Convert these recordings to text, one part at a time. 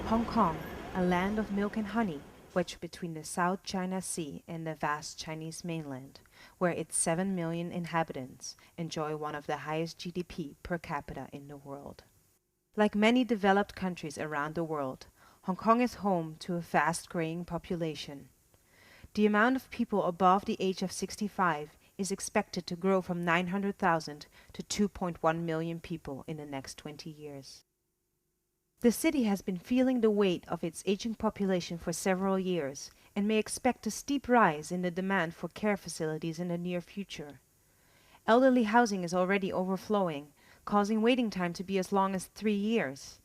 Hong Kong, a land of milk and honey, wedged between the South China Sea and the vast Chinese mainland, where its 7 million inhabitants enjoy one of the highest GDP per capita in the world. Like many developed countries around the world, Hong Kong is home to a fast growing population. The amount of people above the age of 65 is expected to grow from 900,000 to 2.1 million people in the next 20 years. The city has been feeling the weight of its aging population for several years and may expect a steep rise in the demand for care facilities in the near future. Elderly housing is already overflowing, causing waiting time to be as long as 3 years.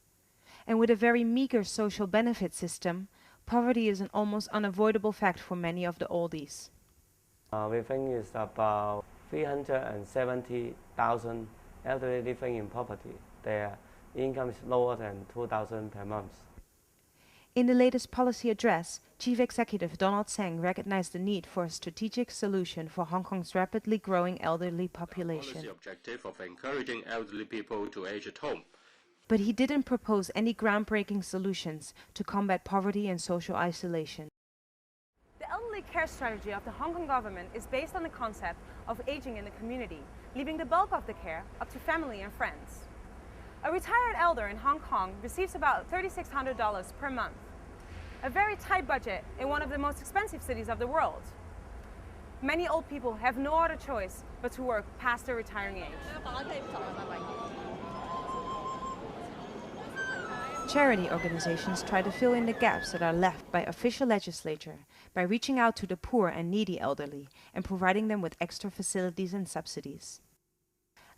And with a very meager social benefit system, poverty is an almost unavoidable fact for many of the oldies. We think it's about 370,000 elderly living in poverty. Their income is lower than 2,000 per month. In the latest policy address, Chief Executive Donald Tsang recognized the need for a strategic solution for Hong Kong's rapidly growing elderly population. Policy objective of encouraging elderly people to age at home. But he didn't propose any groundbreaking solutions to combat poverty and social isolation. The elderly care strategy of the Hong Kong government is based on the concept of aging in the community, leaving the bulk of the care up to family and friends. A retired elder in Hong Kong receives about $3,600 per month, a very tight budget in one of the most expensive cities of the world. Many old people have no other choice but to work past their retiring age. Charity organizations try to fill in the gaps that are left by official legislature by reaching out to the poor and needy elderly and providing them with extra facilities and subsidies.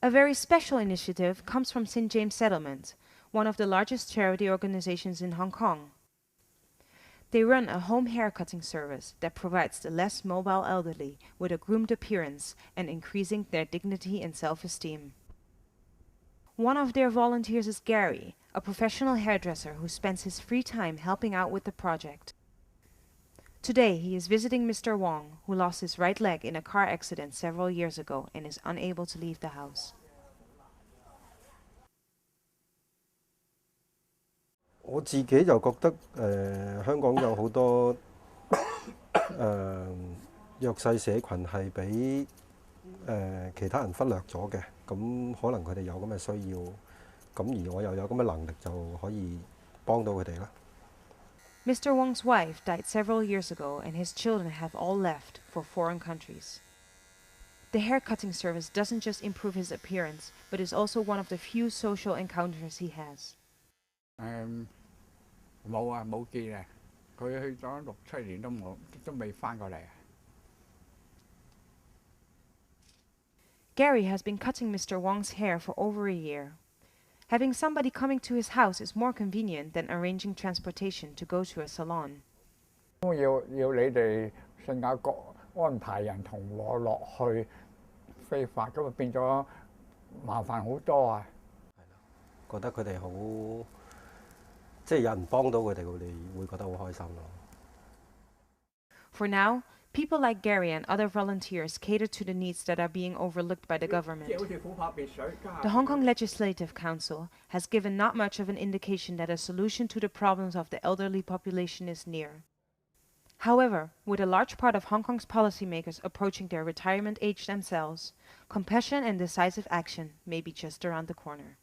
A very special initiative comes from St. James Settlement, one of the largest charity organizations in Hong Kong. They run a home haircutting service that provides the less mobile elderly with a groomed appearance and increasing their dignity and self-esteem. One of their volunteers is Gary, a professional hairdresser who spends his free time helping out with the project. Today he is visiting Mr. Wong, who lost his right leg in a car accident several years ago and is unable to leave the house. 我自己就覺得香港有好多弱勢社群係俾其他人忽略咗嘅，咁可能佢哋有咁嘅需要，咁而我又有咁嘅能力就可以幫到佢哋啦。Mr. Wong's wife died several years ago and his children have all left for foreign countries. The haircutting service doesn't just improve his appearance, but is also one of the few social encounters he has. 冇啊，冇見啊！佢去咗6、7年都未返過嚟啊！ Gary has been cutting Mr. Wong's hair for over a year. Having somebody coming to his house is more convenient than arranging transportation to go to a salon. 要你哋信雅各安排人同我落去非法，咁啊變咗麻煩好多啊！覺得佢哋好，即係有人幫到佢哋，佢哋會覺得好開心咯。For now, people like Gary and other volunteers cater to the needs that are being overlooked by the government. The Hong Kong Legislative Council has given not much of an indication that a solution to the problems of the elderly population is near. However, with a large part of Hong Kong's policymakers approaching their retirement age themselves, compassion and decisive action may be just around the corner.